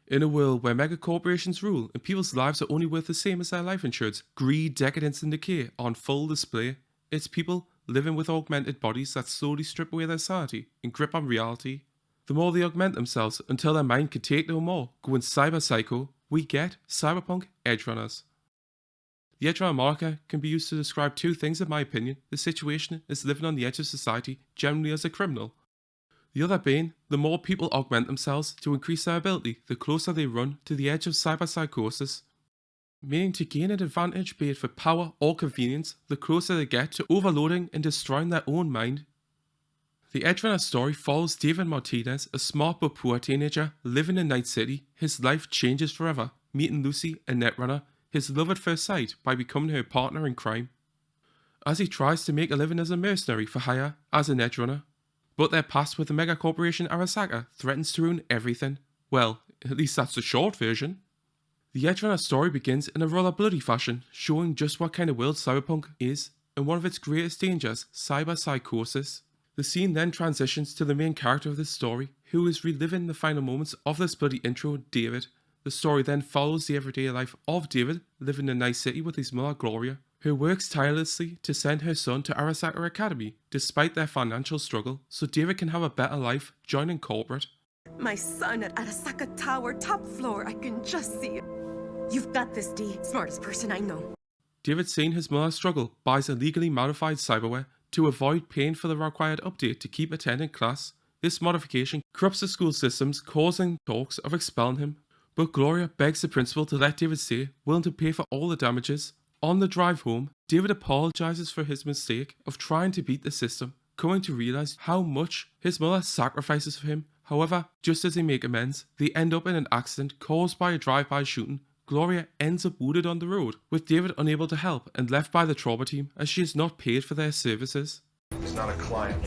In a world where mega corporations rule and people's lives are only worth the same as their life insurance, greed, decadence, and decay are on full display. It's people living with augmented bodies that slowly strip away their sanity and grip on reality. The more they augment themselves until their mind can take no more, going cyber psycho, we get Cyberpunk Edgerunners. The Edgerunner moniker can be used to describe two things in my opinion: the situation is living on the edge of society, generally as a criminal. The other being, the more people augment themselves to increase their ability, the closer they run to the edge of cyberpsychosis. Meaning to gain an advantage, be it for power or convenience, the closer they get to overloading and destroying their own mind. The Edgerunner story follows David Martinez, a smart but poor teenager living in Night City. His life changes forever, meeting Lucy, a netrunner, his love at first sight, by becoming her partner in crime. As he tries to make a living as a mercenary for hire as a netrunner, but their past with the mega corporation Arasaka threatens to ruin everything. Well, at least that's the short version. The Edgerunner story begins in a rather bloody fashion, showing just what kind of world cyberpunk is, and one of its greatest dangers, cyberpsychosis. The scene then transitions to the main character of this story, who is reliving the final moments of this bloody intro, David. The story then follows the everyday life of David, living in Night City with his mother Gloria, who works tirelessly to send her son to Arasaka Academy, despite their financial struggle, so David can have a better life, joining corporate. My son at Arasaka Tower, top floor. I can just see it. You've got this, D. Smartest person I know. David, seeing his mother struggle, buys illegally modified cyberware to avoid paying for the required update to keep attending class. This modification corrupts the school systems, causing talks of expelling him. But Gloria begs the principal to let David stay, willing to pay for all the damages. On the drive home, David apologizes for his mistake of trying to beat the system, coming to realize how much his mother sacrifices for him. However, just as they make amends, they end up in an accident caused by a drive-by shooting. Gloria ends up wounded on the road, with David unable to help and left by the trauma team as she is not paid for their services. He's not a client.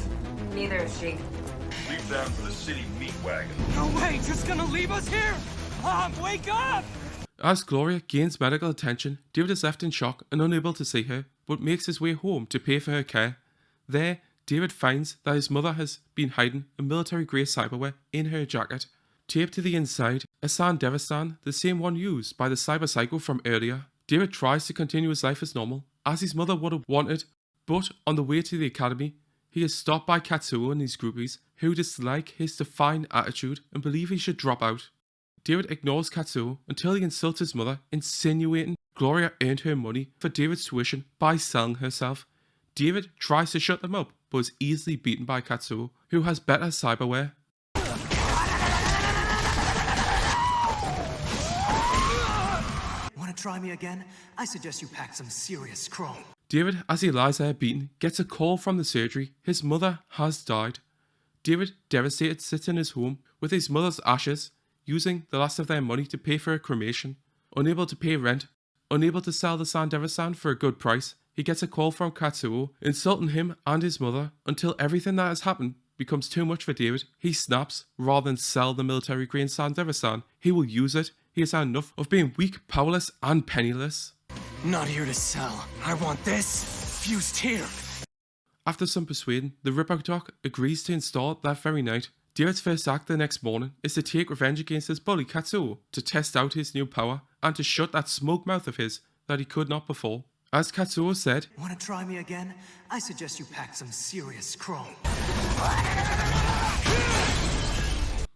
Neither is she. Leave them for the city meat wagon. No way, just gonna leave us here? Mom, wake up! As Gloria gains medical attention, David is left in shock and unable to see her, but makes his way home to pay for her care. There, David finds that his mother has been hiding a military-grade cyberware in her jacket. Taped to the inside, a Sandevistan, the same one used by the cyber psycho from earlier. David tries to continue his life as normal, as his mother would have wanted, but on the way to the academy, he is stopped by Katsuo and his groupies, who dislike his defiant attitude and believe he should drop out. David ignores Katsuo until he insults his mother, insinuating Gloria earned her money for David's tuition by selling herself. David tries to shut them up, but is easily beaten by Katsuo, who has better cyberware. Wanna try me again? I suggest you pack some serious chrome. David, as he lies there beaten, gets a call from the surgery. His mother has died. David, devastated, sits in his home with his mother's ashes, using the last of their money to pay for a cremation. Unable to pay rent, unable to sell the Sandevistan for a good price, he gets a call from Katsuo, insulting him and his mother until everything that has happened becomes too much for David. He snaps. Rather than sell the military-grade Sandevistan, he will use it. He has had enough of being weak, powerless, and penniless. Not here to sell. I want this fused here. After some persuading, the Ripper Doc agrees to install it that very night. David's first act the next morning is to take revenge against his bully Katsuo, to test out his new power, and to shut that smoke mouth of his that he could not before. As Katsuo said, Wanna try me again? I suggest you pack some serious chrome.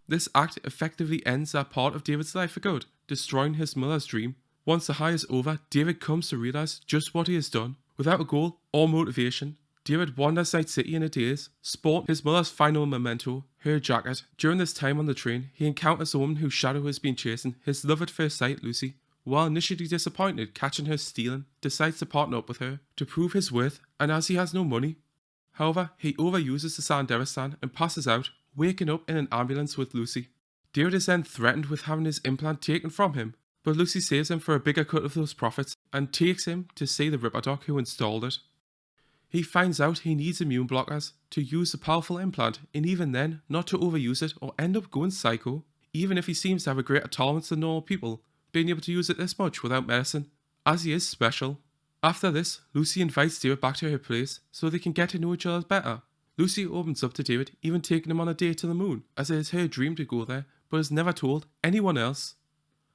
this act effectively ends that part of David's life for good, destroying his mother's dream. Once the high is over, David comes to realize just what he has done. Without a goal or motivation, David wanders Night City in a daze, sporting his mother's final memento, her jacket. During this time on the train, he encounters a woman whose shadow has been chasing his love at first sight, Lucy. While initially disappointed catching her stealing, decides to partner up with her to prove his worth, and as he has no money. However, he overuses the Sandevistan and passes out, waking up in an ambulance with Lucy. David is then threatened with having his implant taken from him, but Lucy saves him for a bigger cut of those profits and takes him to see the Ripper Doc who installed it. He finds out he needs immune blockers to use the powerful implant, and even then, not to overuse it or end up going psycho. Even if he seems to have a greater tolerance than normal people, being able to use it this much without medicine, as he is special. After this, Lucy invites David back to her place so they can get to know each other better. Lucy opens up to David, even taking him on a date to the moon, as it is her dream to go there, but has never told anyone else.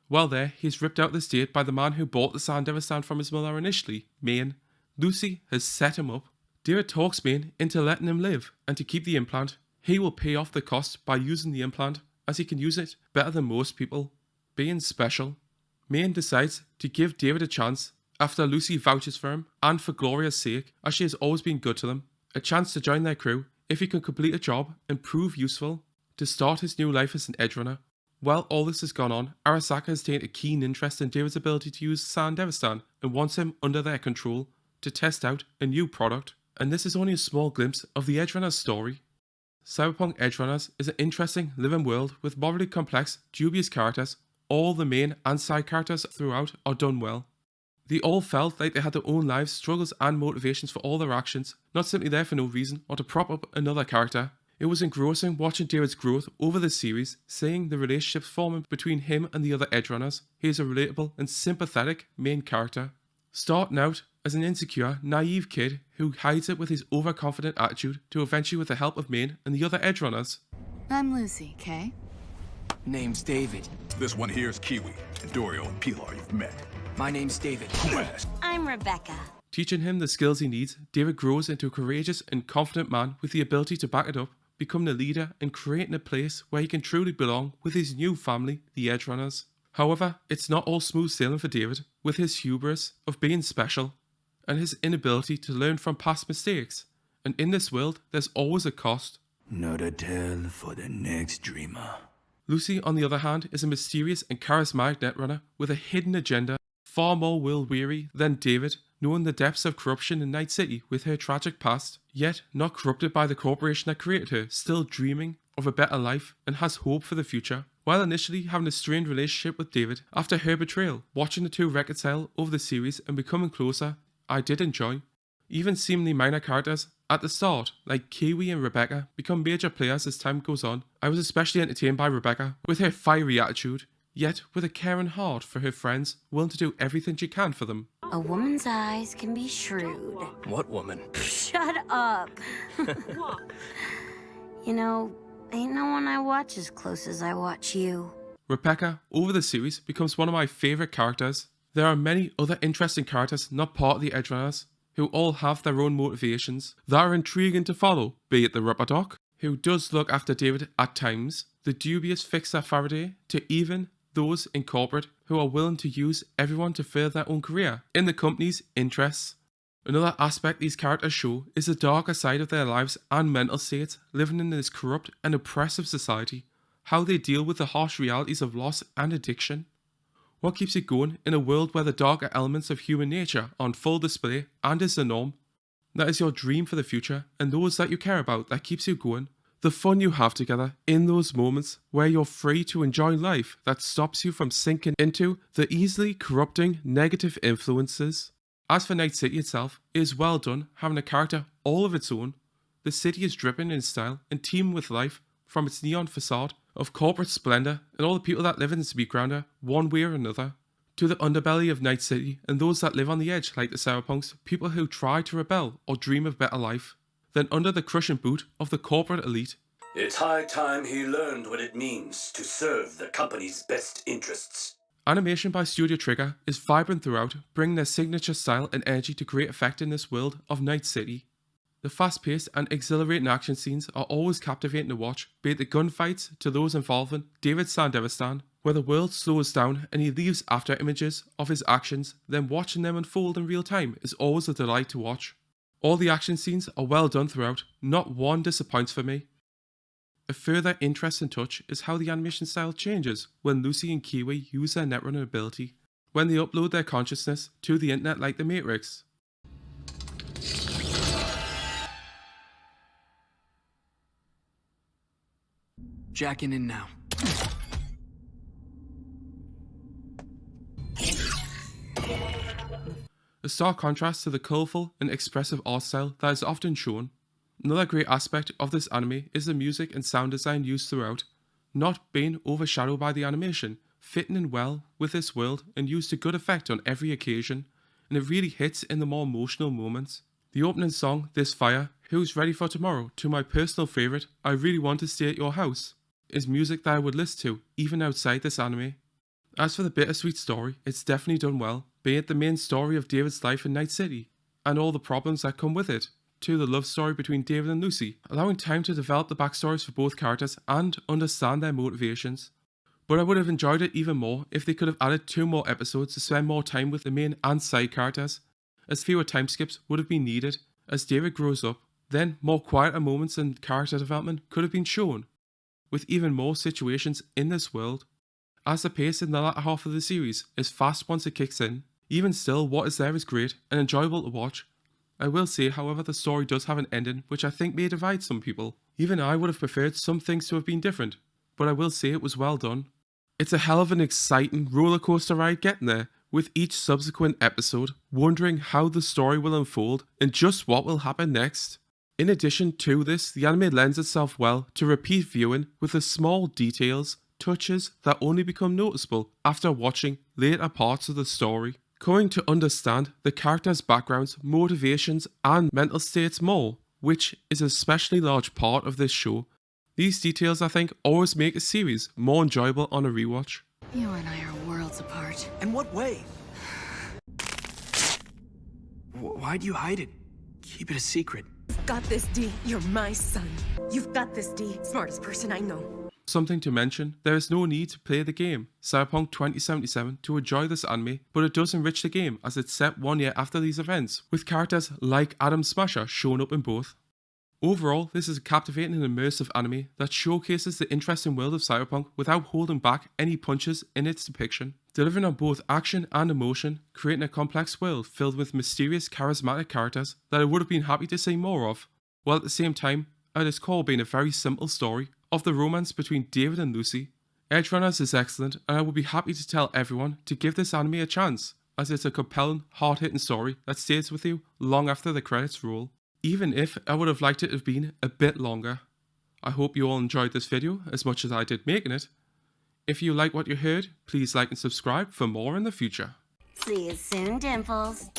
While there, he's ripped out the state by the man who bought the Sandevistan from his mother initially, Maine. Lucy has set him up. David talks Maine into letting him live, and to keep the implant, he will pay off the cost by using the implant, as he can use it better than most people. Being special, Maine decides to give David a chance after Lucy vouches for him, and for Gloria's sake, as she has always been good to them, a chance to join their crew if he can complete a job and prove useful to start his new life as an Edgerunner. While all this has gone on, Arasaka has taken a keen interest in David's ability to use Sandevistan and wants him under their control to test out a new product. And this is only a small glimpse of the Edgerunners story. Cyberpunk Edgerunners is an interesting living world with morally complex, dubious characters. All the main and side characters throughout are done well. They all felt like they had their own lives, struggles and motivations for all their actions, not simply there for no reason or to prop up another character. It was engrossing watching David's growth over the series, seeing the relationships forming between him and the other Edgerunners. He is a relatable and sympathetic main character. Starting out as an insecure, naive kid who hides it with his overconfident attitude to eventually with the help of Maine and the other Edgerunners. I'm Lucy, Kay. Name's David. This one here's Kiwi, and Dorio and Pilar you've met. My name's David. Who asked? I'm Rebecca. Teaching him the skills he needs, David grows into a courageous and confident man with the ability to back it up, becoming a leader and creating a place where he can truly belong with his new family, the Edgerunners. However, it's not all smooth sailing for David, with his hubris of being special and his inability to learn from past mistakes. And in this world, there's always a cost. Not a tale for the next dreamer. Lucy, on the other hand, is a mysterious and charismatic netrunner with a hidden agenda, far more world-weary than David, knowing the depths of corruption in Night City with her tragic past, yet not corrupted by the corporation that created her, still dreaming of a better life and has hope for the future. While initially having a strained relationship with David after her betrayal, watching the two reconcile over the series and becoming closer, I did enjoy. Even seemingly minor characters at the start, like Kiwi and Rebecca, become major players as time goes on. I was especially entertained by Rebecca, with her fiery attitude, yet with a caring heart for her friends, willing to do everything she can for them. A woman's eyes can be shrewd. What woman? Shut up. You know, ain't no one I watch as close as I watch you. Rebecca, over the series, becomes one of my favourite characters. There are many other interesting characters not part of the Edgerunners, who all have their own motivations that are intriguing to follow, be it the Rubber Doc, who does look after David at times, the dubious Fixer Faraday, to even those in corporate who are willing to use everyone to further their own career in the company's interests. Another aspect these characters show is the darker side of their lives and mental states living in this corrupt and oppressive society, how they deal with the harsh realities of loss and addiction. What keeps it going in a world where the darker elements of human nature are on full display and is the norm? That is your dream for the future and those that you care about that keeps you going. The fun you have together in those moments where you're free to enjoy life that stops you from sinking into the easily corrupting negative influences. As for Night City itself, it is well done, having a character all of its own. The city is dripping in style and teeming with life, from its neon facade of corporate splendour and all the people that live in its background one way or another, to the underbelly of Night City and those that live on the edge like the Cyberpunks, people who try to rebel or dream of better life. Then under the crushing boot of the corporate elite. It's high time he learned what it means to serve the company's best interests. Animation by Studio Trigger is vibrant throughout, bringing their signature style and energy to great effect in this world of Night City. The fast-paced and exhilarating action scenes are always captivating to watch, be it the gunfights to those involving David Sandevistan, where the world slows down and he leaves after images of his actions, then watching them unfold in real time is always a delight to watch. All the action scenes are well done throughout, not one disappoints for me. A further interesting touch is how the animation style changes when Lucy and Kiwi use their netrunner ability, when they upload their consciousness to the internet like the Matrix. Jacking in now. A stark contrast to the colourful and expressive art style that is often shown. Another great aspect of this anime is the music and sound design used throughout, not being overshadowed by the animation, fitting in well with this world and used to good effect on every occasion, and it really hits in the more emotional moments. The opening song, This Fire, Who's Ready for Tomorrow, to my personal favourite, I Really Want to Stay at Your House. is music that I would listen to even outside this anime. As for the bittersweet story, it's definitely done well, be it the main story of David's life in Night City, and all the problems that come with it, to the love story between David and Lucy, allowing time to develop the backstories for both characters and understand their motivations. But I would have enjoyed it even more if they could have added 2 more episodes to spend more time with the main and side characters, as fewer time skips would have been needed as David grows up. Then more quieter moments and character development could have been shown, with even more situations in this world, as the pace in the latter half of the series is fast once it kicks in. Even still, what is there is great and enjoyable to watch. I will say, however, the story does have an ending which I think may divide some people. Even I would have preferred some things to have been different, but I will say it was well done. It's a hell of an exciting roller coaster ride getting there, with each subsequent episode wondering how the story will unfold and just what will happen next. In addition to this, the anime lends itself well to repeat viewing with the small details, touches that only become noticeable after watching later parts of the story. Coming to understand the characters' backgrounds, motivations and mental states more, which is an especially large part of this show. These details, I think, always make a series more enjoyable on a rewatch. You and I are worlds apart. In what way? Why'd you hide it? Keep it a secret. You've got this, D. You're my son. You've got this, D. Smartest person I know. Something to mention, there is no need to play the game Cyberpunk 2077 to enjoy this anime, but it does enrich the game as it's set 1 year after these events, with characters like Adam Smasher showing up in both. Overall, this is a captivating and immersive anime that showcases the interesting world of Cyberpunk without holding back any punches in its depiction, delivering on both action and emotion, creating a complex world filled with mysterious, charismatic characters that I would have been happy to see more of, while at the same time, at its core being a very simple story of the romance between David and Lucy. Edgerunners is excellent, and I would be happy to tell everyone to give this anime a chance, as it's a compelling, hard-hitting story that stays with you long after the credits roll, even if I would have liked it to have been a bit longer. I hope you all enjoyed this video as much as I did making it. If you like what you heard, please like and subscribe for more in the future. See you soon, Dimples.